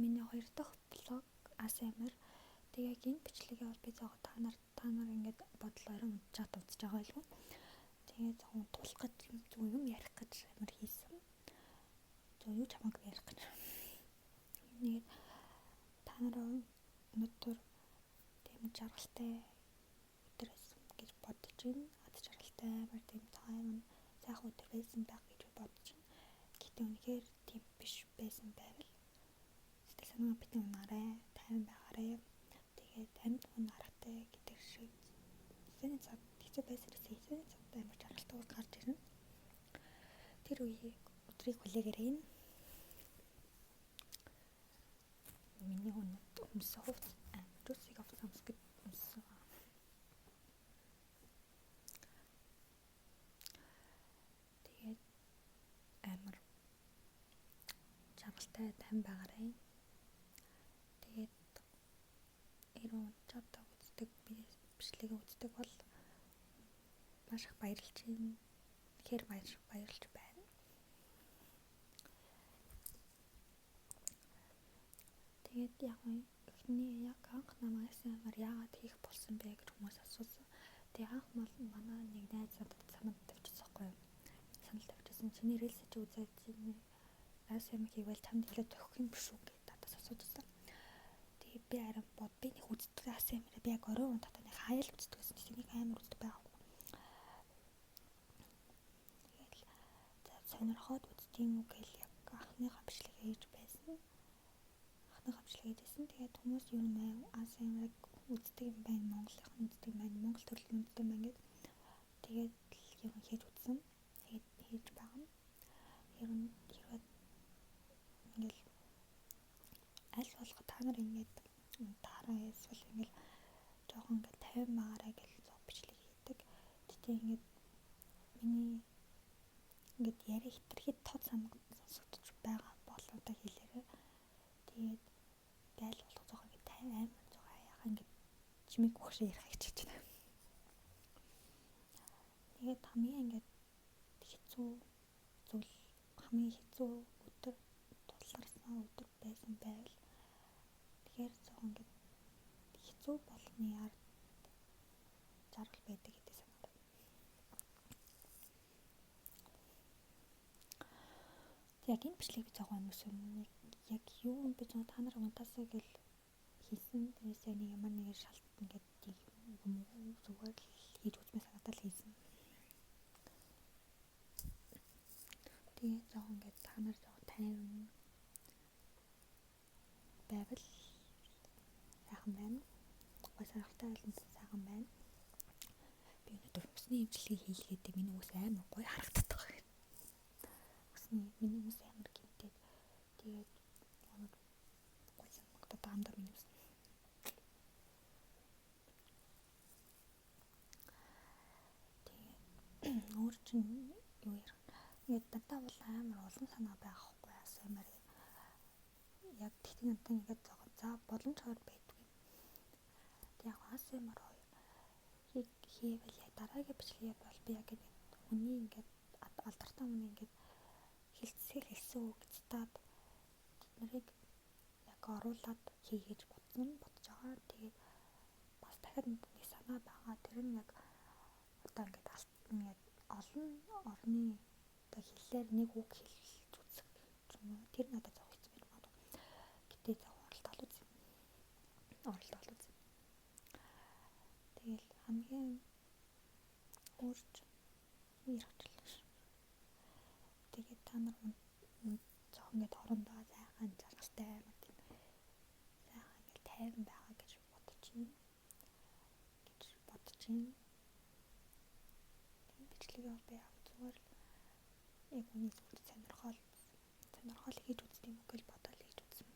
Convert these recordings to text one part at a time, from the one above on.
миний хоёр дахь блог ASMR. Тэгээ яг энэ бичлэгээ бол би зөөгөө та нар ингээд бодлоороо унтж байгаа байлгүй. Тэгээ зөөгөө тулах гэж юм ярих гэж амар хийсэн. Зөө юу ч хамаагүй ярих гэж. Тэгээд та нараа өнөөдөр тийм жаргалтай өдөр байсан гэж бодож байна. Ад жаргалтай амар тийм сайхан өдөр байсан байх гэж бодож байна. Гэтэ үнэхээр тийм биш байсан байвал сэтгэл санаа битэн унаарай, тайван байгаарай. Тэгээд амьд хүн аргатай гэдэг шиг хэзээ цаг хэзээ байсан амар жаргалтай ус гарч ирнэ. Тэр өдрийг хүлээгээрэй. Миний өмсөн хувцас амжусыг авсан гэд өмсөн. Тэгээд амар жаргалтай тайван байгаарай. Тэгээд эрүүн чаддаг үздэг бичлэгээ үздэг бол маш их баярлж байна. Тэгэхээр баярлж байна. Тэгээд яг анх намайг амар яагаад хийх болсон бэ гэж хүмүүс асуусан. Тэгээд анх манай нэг найз санал тавьчихсан байхгүй юу? Санал тавьчихсан. Чиний рилсэж үзээд чиний ASMR хийвэл чамд илүү тохих юм биш үү гэж надаас асуужсан. Тэгээд би арай би нэг үздэг ASMR би яг орой унтахтаа нэг хаяал үздэг гэсэн чинь нэг амар үздэг байгаа. Сонирхоод үздэг юм уу гэл яг анхныхаа бичлэгээ хийж байсан. Тэгээд хүмүүс юу нэ ASMR үздэг юм байна, Монголын үздэг юм байна, Монгол төрлийн үздэг юм байна гэд. Тэгээд юм хийж үзсэн. Хийж байгаа. Хэрвээ ингээл аль болох та нар ингээд таараа эсвэл ингээл жоохон ингээд 50 маараа гэл бичлэг хийдэг. Тэгтээ ингээд миний ингээд яри хитрхи тод сонсогдож байгаа болоодоо хэлээрээ. Тэгээд аль болох жоохон ингээд 50 амар жоохон яхаа ингээд чимэг ухш ярих гэж байна. Тэгээд хамгийн ингээд хэцүү өдөр тулгарсан өдөр байсан байвал тэгэхээр жоохон ингээд хэцүү болгоны ард жаргал байдаг гэдэг санагдав. Яг энэ бичлэгийг би жоохон өнөөсөн яг юу би зөв та нар унтаасаа гэл хийсэн. Тэрээс яг нэг ямар нэгэн шалтгаан гэдэг юм уу зүгээр л хийж үзмээ санагдал хийсэн. Тэгээд жоохон ингээд та нар жоохон тайван байвал сайхан байна. Гой сарахтай байлан сайхан байна. Би өнөөдөр өсний имчилгээ хийлгээд миний ус амар гоё харагдаад байгаа юм. Миний ус амар гинтээд тэгээд ямар гоё санагдаад байгаа юм даа миний ус. Тэгээд өөр чинь юу ярих. Ингээд дандаа бол амар олон санаа байхгүй ASMR. Яг тэгтэн амтан ингээд заа боломжоор байдаг юм. Яг ASMR хийвэл яг дараагийн бичлэгээ бол би яг ингээд хүний ингээд алдартай хүний ингээд хэлсэн үг цитат тэднийг яг оруулаад хийж бодож байгаа. Тэгээд бас дахиад нэг санаа байгаа. Тэр нь яг одоо ингээд олон орны одоо хэллээр нэг үг хэлж үзэх юм уу? Тэр надад зовх хэцүү байна маа. Гэтэ зов оролдол үзье. Тэгэл хамгийн өөрч ярахчлаа. Тэгээд та нар жоохон ингээд орондоо сайхан жаргалтай амар тийм сайхан ингээд тайван байгаа гэж бодож байна. Тийм бичлэгээ бол би яг зүгээр яг үний зүгт сонирхол хийж үздэг юм уу гэж бодоод хийж үзсэн.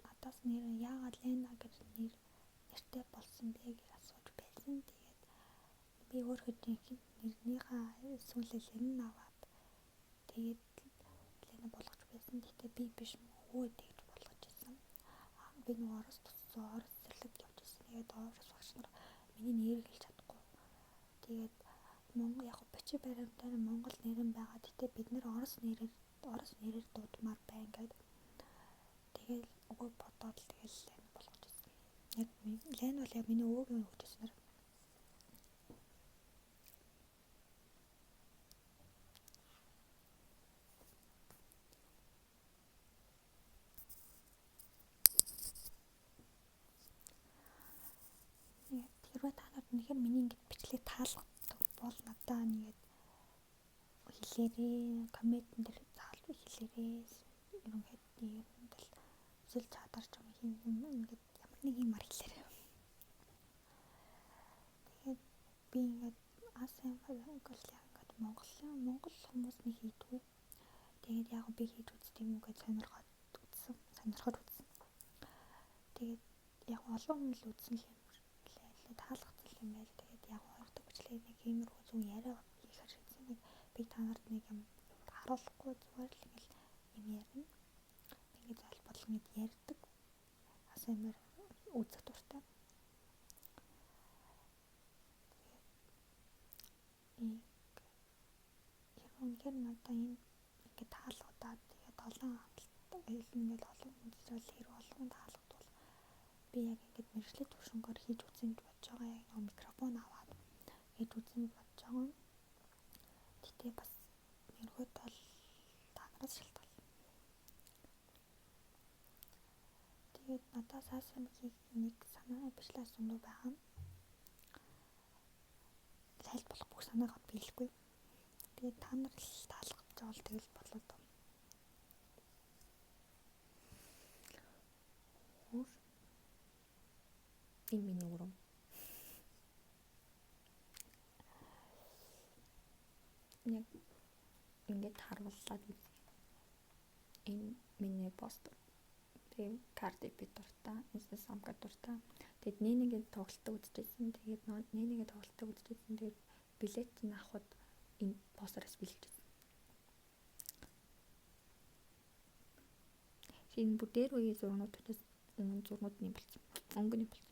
Надаас нэр яагаад Лена гэж нэртэй болсон бэ гэж асууж байсан. Тэгээд би өөрөө нэрнийхээ сүүлэл нь аваад Тэгээд Лена болгож байсан. Тэгтээ би биш өвөө тэгж болгож байсан. Би нөгөө Орос туссан Орос зэрлэг явж байсан. Тэгээд Орос багш нар миний нэрийг хэлж чадахгүй. Тэгээд Монгол яг бичиг баримтаар Монгол нэр нь байгаа. Тэгтээ бид нэр Орос нэрээр дуудмаар байна гэдэг. Тэгээд өвөө бодоод тэгэл Лена болгож байсан. Яг Лена бол яг миний өвөөгийн хөгжсөнөр. Хэрвээ та нарт үнэхээр миний ингэж бичлэг таалагддаг бол надаа нэгээд хэлээрээ, комментэн дээр заалбар хэлээрээ. Ерөнхийдөө үзэл чадварч юм ингээд ямар нэг юмар хэлээрээ. Тэгээд би ингээд ASMR ингээл ингээд Монгол хүмүүс нэг хийдгүү. Тэгээд яг би хийж үзт юм уу гэж сонирхоод үзсэн. Тэгээд яг олон хүмүүс л үзсэн юм лээ. Таалагдсан юм байл. Тэгээд яг хоёр дахь бичлэг нэг иймэрхүү зүг яриа хийхээр шийдсэн. Нэг би та нарт нэг юм харуулахгүй зүгээр л ингээл юм ярина. Ингээд залбал ингээд ярьдаг. ASMR үзэх дуртай. Үнэхээр надаа энэ ингээд таалагдаад тэгээд олон хавталтай ингээл олон хүнсэл хэрэг олон таалагдвал би яг ингээд мэргэжлийн төвшөнгөөр хийж үзье гэж бодож байгаа. Яг нэг микрофон аваад хийж үзье гэж бодож байгаа. Тэгтээ бас мэргэд бол та нараас шалтгаална. Тэгээд надаас ASMR хийх нэг санаа бичлэг сундуу байгаа. Тайлбарлах бүх санаагаа биелэхгүй. Тэгээд та нар л таалагдж байгаа л тэгэл болоод байна. Энэ миний урам. Яг ингээд харууллаад үзье. Энэ миний пост. Тэгээд Cardi B дуртай, Instagram дуртай. Тэгээд нэнэгээ тоглолтоо үзчихсэн. Тэгээд нэнэгээ тоглолтоо үзчихсэн. Тэгээд билет нь авахд энэ постерээс бэлгэжсэн. Энэ бүр дээр үеийн зургуудаас зургууд нь болсон. Өнгөний болсон.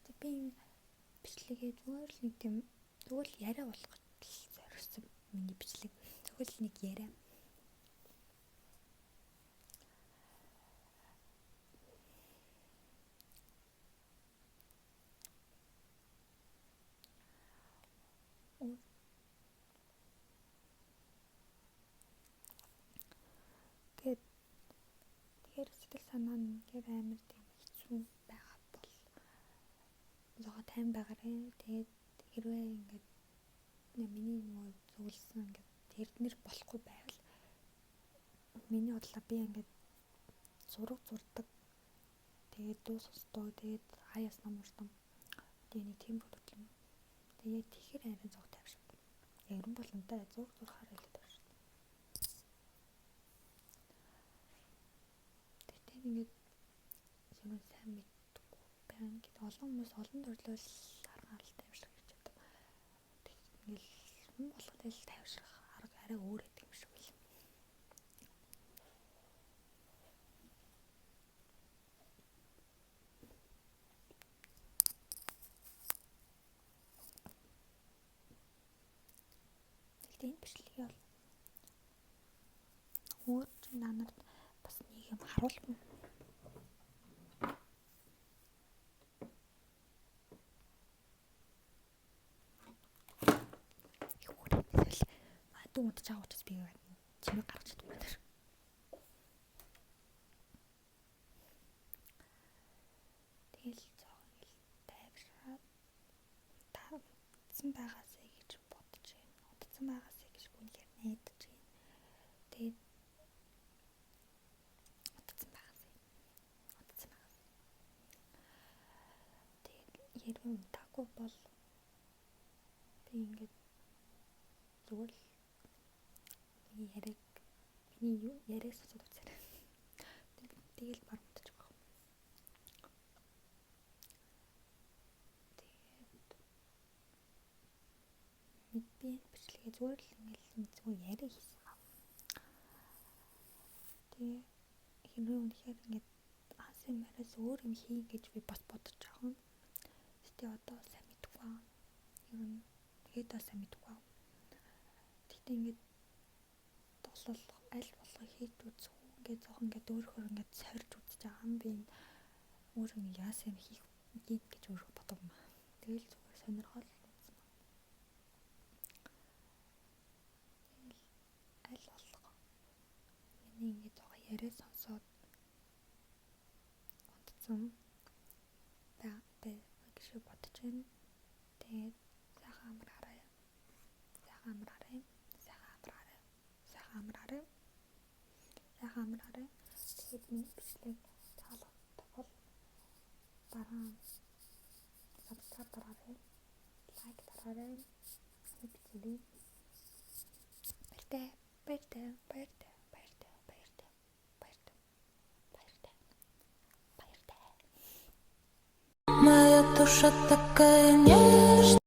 Тэг би бичлэгээ зүгээр л нэг тийм зүгээр л яриа болгох зориулсан миний бичлэг. Зүгээр л нэг яриа. Тэгэхээр сэтгэл санаа нь гэр амар тийм хэцүү байгаа бол зоо тайван байгаарэ. Тэгээд хэрвээ ингээд миний нөгөө зөвлөсөн ингээд тэрнэр болохгүй байвал миний бодлоо би ингээд зураг зурдаг. Тэгээд дуу сонсдог. Тэгээд хаяас ном уншдаг. Тэгээд нэг тийм хөдөлгөөн. Тэгээд тэгэхээр арай зоо тавьшгүй. Яран боломжтой зураг зурхаар хэлээд тавьшгүй. Ингээд юм сайн мэддэггүй байна. Гэт олон хүмүүс олон төрлөөл аргаал тавьшрах гэж байдаг. Ингээл хүн болготой л тавьшрах арга арай өөр гэдэг юм шиг байл. Тэгтээ энэ бичлэгийг бол өөр чинь надад бас нэг юм харуулсан. Дуу удаж аваад би чимээ гаргаж чадсан байна. Тэгэл зоо ил тайвшраад утсан байгаасаа гэж бодож байна. Утсан байгаасаа гэж үнээр найдаж байна. Тэгээд утсан байгаасаа. Тэгээд хэрвээ унтаагүй бол би ингээд зүгээр л миний яриаг сонсоод үзээрэй. Тэгэл баруунтаж байгаа. Тэгээд Тэгээ зүгээр л ингээл зүгээр яриа хийсэн юм. Тэгээ хэрвээ үнэхээр ингээд АСМР-аас өөр юм хий гэж би бас бодож байгаа юм. Гэтэ одоо сайн мэдгүй байна. Ер нь тэгээд сайн мэдгүй байна. Гэтэ ингээд тоглол аль болох хийж үзэх үү. Ингээд зохон ингээд өөрөөр ингээд сорж үзэж байгаа юм. Би өөр юм яасан хийх гэж өөрөө бодов юм. Тэгэл зүгээр сонирхол үзсэн байна. Аль болох миний ингээд зохон яриа сонсоод унтсан гэж бодож байна. Тэгээд сайхан амраарай. Сайхан амраарай. Сайхан амраарай. Сайхан амраарай. Сайхан амраарай. Тэгээд миний бичлэг таалагддаг бол дараа subscribe дараарай. Лайк дараарай. Бичлэг баяртай. Моя душа такая нежная.